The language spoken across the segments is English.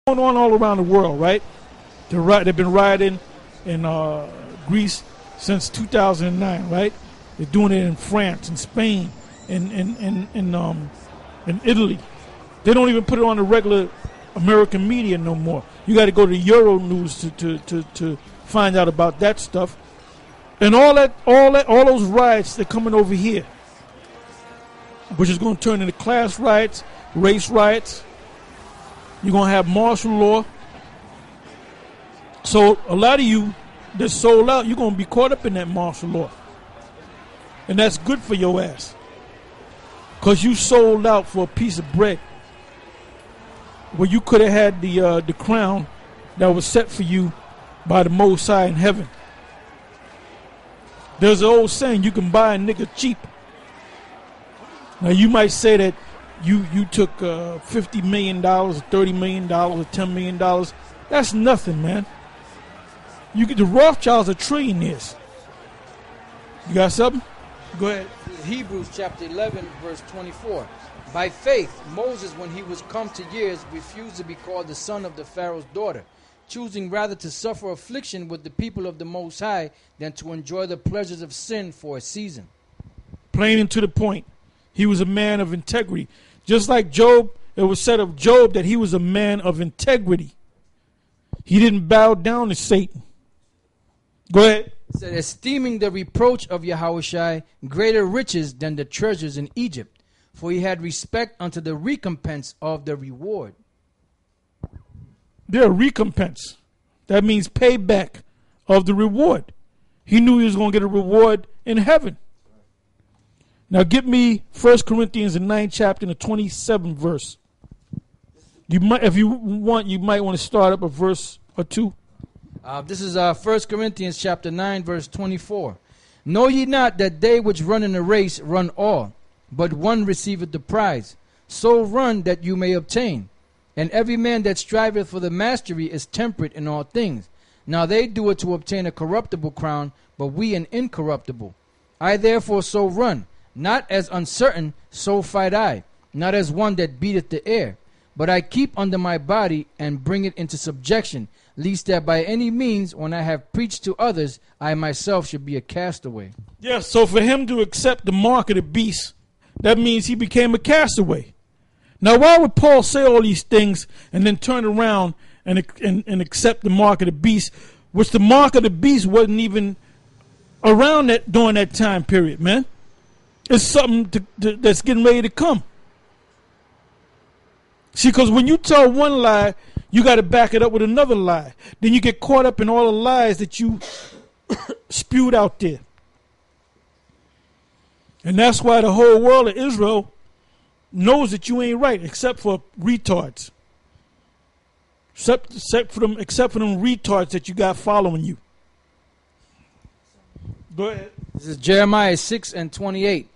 going on all around the world, right? They've been rioting in Greece since 2009, right? They're doing it in France and Spain and in Italy. They don't even put it on the regular American media no more. You got to go to Euro News to find out about that stuff. And all those riots, they're coming over here, which is going to turn into class riots, race riots. You're going to have martial law. So a lot of you that sold out, you're going to be caught up in that martial law. And that's good for your ass. Because you sold out for a piece of bread. Where you could have had the crown that was set for you by the Most High in heaven. There's an old saying, you can buy a nigga cheap. Now you might say that you took $50 million, $30 million, or $10 million. That's nothing, man. The Rothschilds are trillionaires. You got something? Go ahead. Hebrews chapter 11, verse 24. By faith, Moses, when he was come to years, refused to be called the son of the Pharaoh's daughter, choosing rather to suffer affliction with the people of the Most High than to enjoy the pleasures of sin for a season. Plain and to the point. He was a man of integrity. Just like Job, it was said of Job that he was a man of integrity. He didn't bow down to Satan. Go ahead. It said, esteeming the reproach of Yahushua greater riches than the treasures in Egypt, for he had respect unto the recompense of the reward. Their recompense. That means payback of the reward. He knew he was going to get a reward in heaven. Now give me 1 Corinthians, the 9th chapter, and the 27th verse. You might, if you want, you might want to start up a verse or two. This is 1 Corinthians chapter 9, verse 24. Know ye not that they which run in a race run all, but one receiveth the prize? So run that you may obtain. And every man that striveth for the mastery is temperate in all things. Now they do it to obtain a corruptible crown, but we an incorruptible. I therefore so run, not as uncertain, so fight I, not as one that beateth the air. But I keep under my body and bring it into subjection, lest that by any means, when I have preached to others, I myself should be a castaway. Yes, so for him to accept the mark of the beast, that means he became a castaway. Now, why would Paul say all these things and then turn around and accept the mark of the beast, which the mark of the beast wasn't even around during that time period, man? It's something that's getting ready to come. See, because when you tell one lie, you got to back it up with another lie. Then you get caught up in all the lies that you spewed out there. And that's why the whole world of Israel knows that you ain't right, except for retards. Except for them retards that you got following you. Go ahead. This is Jeremiah 6 and 28.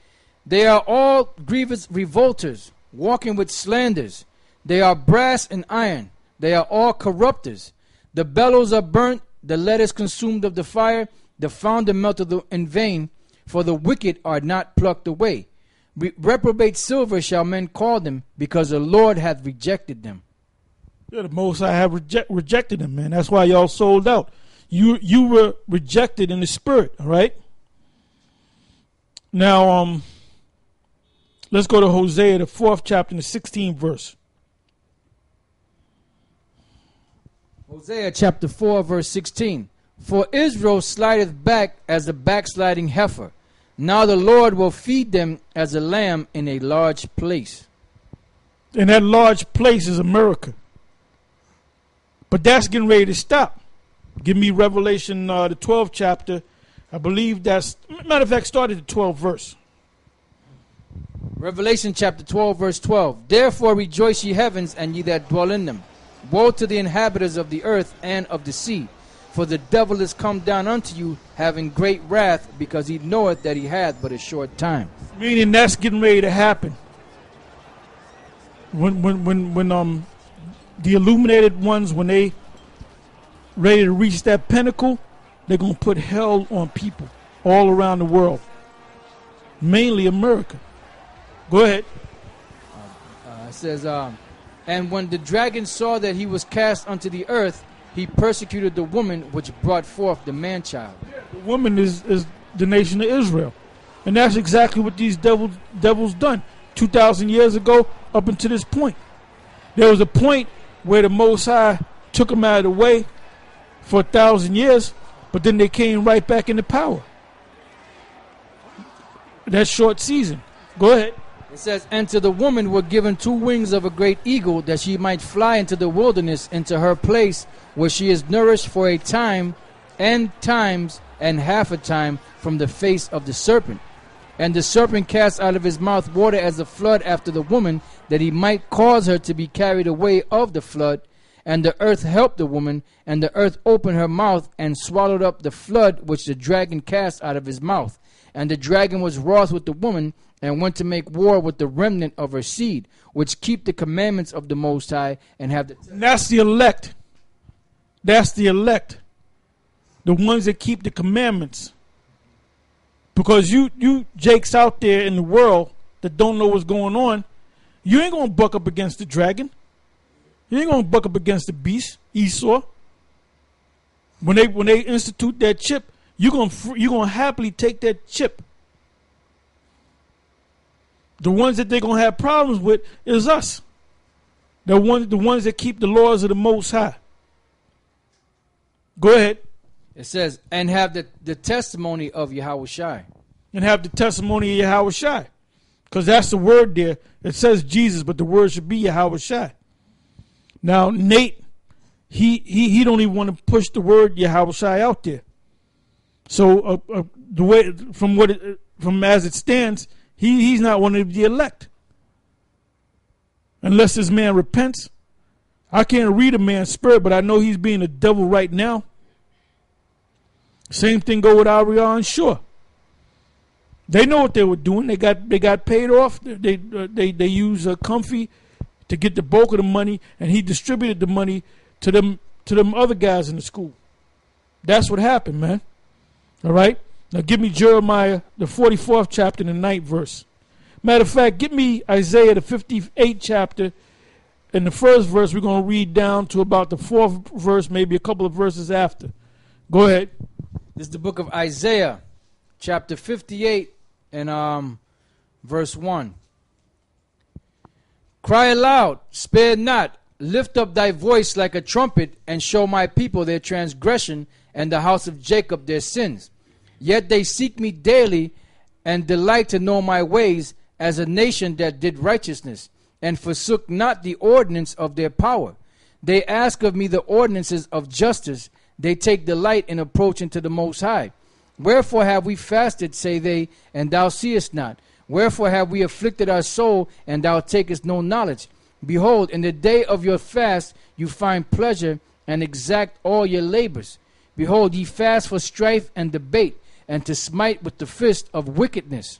They are all grievous revolters, walking with slanders. They are brass and iron. They are all corrupters. The bellows are burnt, the lead is consumed of the fire, the founder melted in vain, for the wicked are not plucked away. Reprobate silver shall men call them, because the Lord hath rejected them. Yeah, the Most High have rejected them, man. That's why y'all sold out. You were rejected in the spirit, all right? Now, let's go to Hosea, the 4th chapter, and the 16th verse. Hosea chapter 4, verse 16. For Israel slideth back as a backsliding heifer. Now the Lord will feed them as a lamb in a large place. And that large place is America. But that's getting ready to stop. Give me Revelation, the 12th chapter. I believe that's, matter of fact, start at the 12th verse. Revelation chapter 12, verse 12. Therefore rejoice ye heavens, and ye that dwell in them. Woe to the inhabitants of the earth and of the sea. For the devil is come down unto you, having great wrath, because he knoweth that he hath but a short time. Meaning that's getting ready to happen. When the illuminated ones, when they ready to reach that pinnacle, they're going to put hell on people all around the world. Mainly America. Go ahead. It says, And when the dragon saw that he was cast unto the earth, he persecuted the woman which brought forth the man-child. The woman is the nation of Israel. And that's exactly what these devils done 2,000 years ago up until this point. There was a point where the Most High took them out of the way for 1,000 years, but then they came right back into power. That short season. Go ahead. It says, and to the woman were given 2 wings of a great eagle, that she might fly into the wilderness, into her place, where she is nourished for a time, and times, and half a time, from the face of the serpent. And the serpent cast out of his mouth water as a flood after the woman, that he might cause her to be carried away of the flood. And the earth helped the woman, and the earth opened her mouth, and swallowed up the flood which the dragon cast out of his mouth. And the dragon was wroth with the woman, and went to make war with the remnant of her seed, which keep the commandments of the Most High, and have the... That's the elect. That's the elect. The ones that keep the commandments. Because you jakes out there in the world that don't know what's going on, you ain't going to buck up against the dragon. You ain't going to buck up against the beast, Esau. When they institute that chip, you're gonna happily take that chip. The ones that they're going to have problems with is us. The ones that keep the laws of the Most High. Go ahead. It says, and have the testimony of Yahushai. And have the testimony of Yahushai. Because that's the word there. It says Jesus, but the word should be Yahushai. Now, Nate, he don't even want to push the word Yahushai out there. So the way from as it stands, he's not one of the elect. Unless this man repents. I can't read a man's spirit, but I know he's being a devil right now. Same thing go with Ariana Shaw. They know what they were doing. They got paid off. They use Comfy to get the bulk of the money, and he distributed the money to them other guys in the school. That's what happened, man. All right? Now give me Jeremiah, the 44th chapter, and the 9th verse. Matter of fact, give me Isaiah, the 58th chapter, and the first verse. We're going to read down to about the 4th verse, maybe a couple of verses after. Go ahead. This is the book of Isaiah, chapter 58, and verse 1. Cry aloud, spare not, lift up thy voice like a trumpet, and show my people their transgression, and the house of Jacob their sins. Yet they seek me daily, and delight to know my ways, as a nation that did righteousness, and forsook not the ordinance of their power. They ask of me the ordinances of justice. They take delight in approaching to the Most High. Wherefore have we fasted, say they, and thou seest not? Wherefore have we afflicted our soul, and thou takest no knowledge? Behold, in the day of your fast you find pleasure, and exact all your labors. Behold, ye fast for strife and debate, and to smite with the fist of wickedness.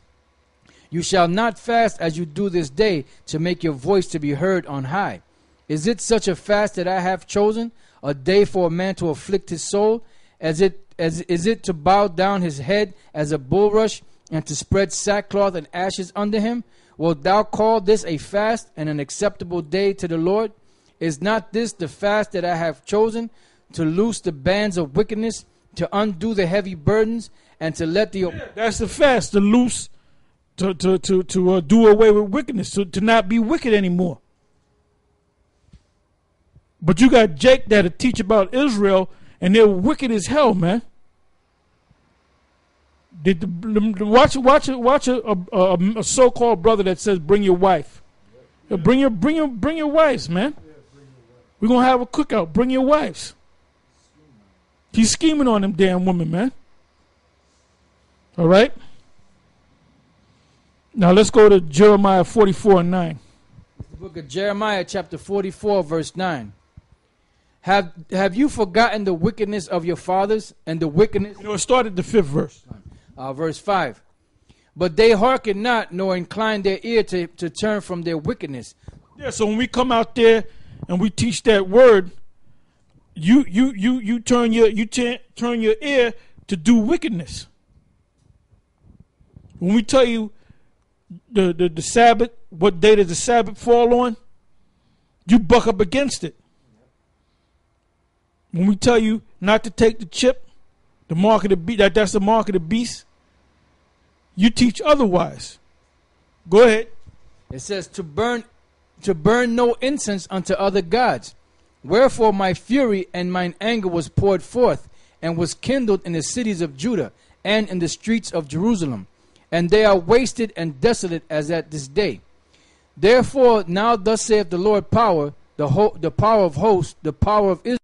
You shall not fast as you do this day, to make your voice to be heard on high. Is it such a fast that I have chosen, a day for a man to afflict his soul? Is it to bow down his head as a bulrush, and to spread sackcloth and ashes under him? Wilt thou call this a fast and an acceptable day to the Lord? Is not this the fast that I have chosen, to loose the bands of wickedness, to undo the heavy burdens, and to let the... That's the fast, to loose, to do away with wickedness, to not be wicked anymore. But you got Jake that'll teach about Israel, and they're wicked as hell, man. Watch a so-called brother that says, "Bring your wife." Bring your wives, man. We're gonna have a cookout. Bring your wives. He's scheming on them damn women, man. All right. Now let's go to Jeremiah 44:9. The book of Jeremiah, chapter 44, verse 9. Have you forgotten the wickedness of your fathers, and the wickedness... It started the 5th verse. Verse 5. But they hearken not, nor incline their ear to turn from their wickedness. Yeah, so when we come out there and we teach that word, you turn your ear to do wickedness. When we tell you the Sabbath, what day does the Sabbath fall on? you buck up against it. When we tell you not to take the chip, the mark of the beast, that's the mark of the beast, you teach otherwise. Go ahead. It says to burn no incense unto other gods. Wherefore my fury and mine anger was poured forth, and was kindled in the cities of Judah and in the streets of Jerusalem, and they are wasted and desolate as at this day. Therefore now thus saith the Lord power, the power of hosts, the power of Israel,